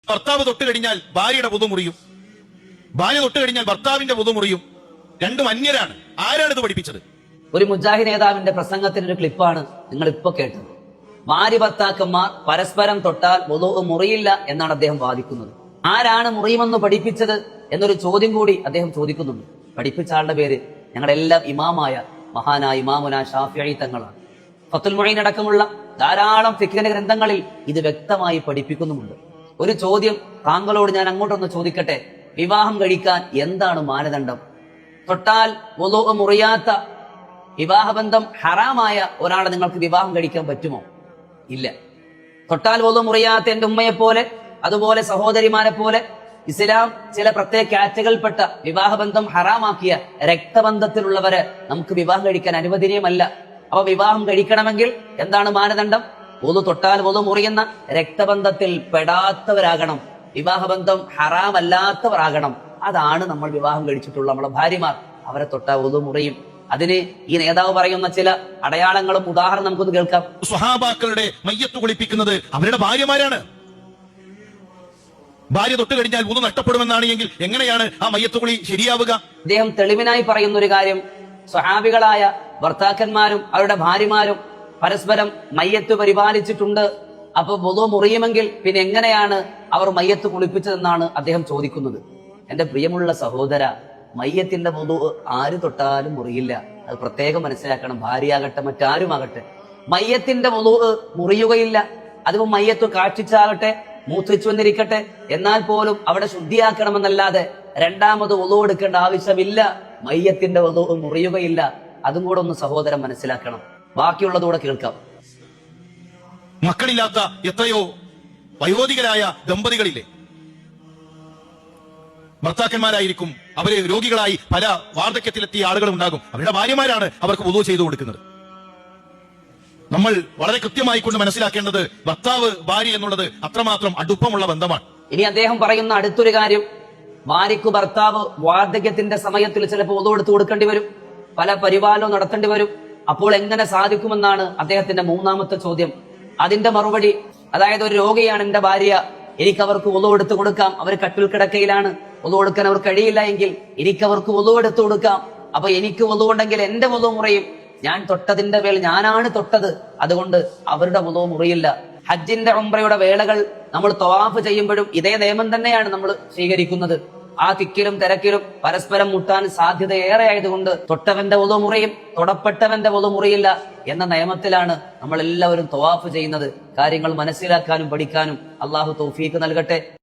ഭർത്താവ് തൊട്ട് കഴിഞ്ഞാൽ ഭാര്യയുടെ വുദു മുറിയും, ഭാര്യ തൊട്ട് കഴിഞ്ഞാൽ ഭർത്താവിന്റെ വുദു മുറിയും. രണ്ടും അന്യരാണ്. ആരാണ് ഇത് പഠിപ്പിച്ചത്? ഒരു മുജാഹിദ് നേതാവിന്റെ പ്രസംഗത്തിന്റെ ഒരു ക്ലിപ്പാണ് നിങ്ങൾ ഇപ്പൊ കേട്ടത്. ഭാര്യ ഭർത്താക്കന്മാർ പരസ്പരം തൊട്ടാൽ വുദു മുറിയില്ല എന്നാണ് അദ്ദേഹം വാദിക്കുന്നത്. ആരാണ് മുറിയുമെന്ന് പഠിപ്പിച്ചത് എന്നൊരു ചോദ്യം കൂടി അദ്ദേഹം ചോദിക്കുന്നുണ്ട്. പഠിപ്പിച്ച ആളുടെ പേര് ഞങ്ങളെല്ലാം ഇമാമായ മഹാനായ ഇമാമുന ഷാഫിഈ തങ്ങളാണ്. ഫത്തുൽ മുഈൻ അടക്കമുള്ള ധാരാളം ഫിഖ്ഹിന്റെ ഗ്രന്ഥങ്ങളിൽ ഇത് വ്യക്തമായി പഠിപ്പിക്കുന്നുമുണ്ട്. ഒരു ചോദ്യം താങ്കളോട് ഞാൻ അങ്ങോട്ടൊന്ന് ചോദിക്കട്ടെ. വിവാഹം കഴിക്കാൻ എന്താണ് മാനദണ്ഡം? തൊട്ടാൽ വുദു മുറിയാത്ത, വിവാഹബന്ധം ഹറാമായ ഒരാളെ നിങ്ങൾക്ക് വിവാഹം കഴിക്കാൻ പറ്റുമോ? ഇല്ല. തൊട്ടാൽ വുദു മുറിയാത്ത എന്റെ ഉമ്മയെ പോലെ, അതുപോലെ സഹോദരിമാരെ പോലെ, ഇസ്ലാം ചില പ്രത്യേക കാറ്റഗറിയിൽപ്പെട്ട വിവാഹബന്ധം ഹറാമാക്കിയ രക്തബന്ധത്തിലുള്ളവരെ നമുക്ക് വിവാഹം കഴിക്കാൻ അനുവദനീയമല്ല. അപ്പൊ വിവാഹം കഴിക്കണമെങ്കിൽ എന്താണ് മാനദണ്ഡം? വുദു തൊട്ടാൽ വുദു മുറിയുന്ന രക്തബന്ധത്തിൽ പെടാത്തവരാകണം, വിവാഹബന്ധം ഹറാമല്ലാത്തവരാകണം. അതാണ് നമ്മൾ വിവാഹം കഴിച്ചിട്ടുള്ള നമ്മളെ ഭാര്യമാർ. അവരെ തൊട്ടാൽ വുദു മുറിയും. അതിന് ഈ നേതാവ് പറയുന്ന ചില അടയാളങ്ങളും ഉദാഹരണം നമുക്കൊന്ന് കേൾക്കാം. സ്വഹാബാക്കളുടെ മയ്യത്ത് കുളിപ്പിക്കുന്നത് അവരുടെ ഭാര്യമാരാണ്. ഭാര്യ തൊട്ട് കഴിഞ്ഞാൽ വുദു നഷ്ടപ്പെടുമെന്നാണ് എങ്കിൽ എങ്ങനെയാണ് ആ മയ്യത്ത് കുളി ശരിയാവുക? അദ്ദേഹം തെളിവിനായി പറയുന്ന ഒരു കാര്യം, സ്വഹാബികളായ ഭർത്താക്കന്മാരും അവരുടെ ഭാര്യമാരും പരസ്പരം മയ്യത്ത് പരിപാലിച്ചിട്ടുണ്ട്. അപ്പൊ വുദു മുറിയുമെങ്കിൽ പിന്നെ എങ്ങനെയാണ് അവർ മയ്യത്ത് കുളിപ്പിച്ചതെന്നാണ് അദ്ദേഹം ചോദിക്കുന്നത്. എന്റെ പ്രിയമുള്ള സഹോദര, മയ്യത്തിന്റെ വുദു ആര് തൊട്ടാലും മുറിയില്ല. അത് പ്രത്യേകം മനസ്സിലാക്കണം. ഭാര്യയാകട്ടെ മറ്റാരുമാകട്ടെ, മയ്യത്തിന്റെ വുദു മുറിയുകയില്ല. അതിപ്പോ മയ്യത്ത് കാക്ഷിച്ചാകട്ടെ, മൂത്രിച്ചു വന്നിരിക്കട്ടെ, എന്നാൽ പോലും അവിടെ ശുദ്ധിയാക്കണമെന്നല്ലാതെ രണ്ടാമത് വുദു എടുക്കേണ്ട ആവശ്യമില്ല. മയ്യത്തിന്റെ വുദു മുറിയുകയില്ല. അതും കൂടെ ഒന്ന് സഹോദരൻ മനസ്സിലാക്കണം. ബാക്കിയുള്ളതുകൂടെ കേൾക്കാം. മക്കളില്ലാത്ത എത്രയോ വയോധികരായ ദമ്പതികളില്ലേ, ഭർത്താക്കന്മാരായിരിക്കും, അവര് രോഗികളായി പല വാർദ്ധക്യത്തിലെത്തിയ ആളുകൾ ഉണ്ടാകും. അവരുടെ ഭാര്യമാരാണ് അവർക്ക് വുദു ചെയ്തു കൊടുക്കുന്നത്. നമ്മൾ വളരെ കൃത്യമായി കൊണ്ട് മനസ്സിലാക്കേണ്ടത് ഭർത്താവ് ഭാര്യ എന്നുള്ളത് അത്രമാത്രം അടുപ്പമുള്ള ബന്ധമാണ്. ഇനി അദ്ദേഹം പറയുന്ന അടുത്തൊരു കാര്യം, ഭാര്യയ്ക്ക് ഭർത്താവ് വാർദ്ധക്യത്തിന്റെ സമയത്തിൽ ചിലപ്പോൾ വുദു എടുത്തു കൊടുക്കേണ്ടി വരും, പല പരിപാലനവും നടത്തേണ്ടി വരും. അപ്പോൾ എങ്ങനെ സാധിക്കുമെന്നാണ് അദ്ദേഹത്തിന്റെ മൂന്നാമത്തെ ചോദ്യം. അതിന്റെ മറുപടി, അതായത് ഒരു രോഗിയാണ് എന്റെ ഭാര്യ, എനിക്ക് അവർക്ക് വുദു എടുത്തു കൊടുക്കാം, അവർ കട്ടിൽ കിടക്കയിലാണ്, വുദു കൊടുക്കാൻ അവർക്ക് കഴിയില്ല എങ്കിൽ എനിക്ക് അവർക്ക് വുദു എടുത്തു കൊടുക്കാം. അപ്പൊ എനിക്ക് വുദു ഉണ്ടെങ്കിൽ എന്റെ വുദു മുറിയും. ഞാൻ തൊട്ടതിന്റെ പേരിൽ ഞാനാണ് തൊട്ടത്, അതുകൊണ്ട് അവരുടെ വുദു മുറിയില്ല. ഹജ്ജിന്റെ ഉംറയുടെ വേളകൾ നമ്മൾ തവാഫ് ചെയ്യുമ്പോഴും ഇതേ നിയമം തന്നെയാണ് നമ്മൾ സ്വീകരിക്കുന്നത്. ആ തിക്കിലും തിരക്കിലും പരസ്പരം മുട്ടാൻ സാധ്യത ഏറെ ആയതുകൊണ്ട് തൊട്ടവന്റെ വുദു മുറിയും, തൊടപ്പെട്ടവന്റെ വുദു മുറിയില്ല എന്ന നിയമത്തിലാണ് നമ്മൾ എല്ലാവരും തവാഫ് ചെയ്യുന്നത്. കാര്യങ്ങൾ മനസ്സിലാക്കാനും പഠിക്കാനും അള്ളാഹു തൗഫീഖ് നൽകട്ടെ.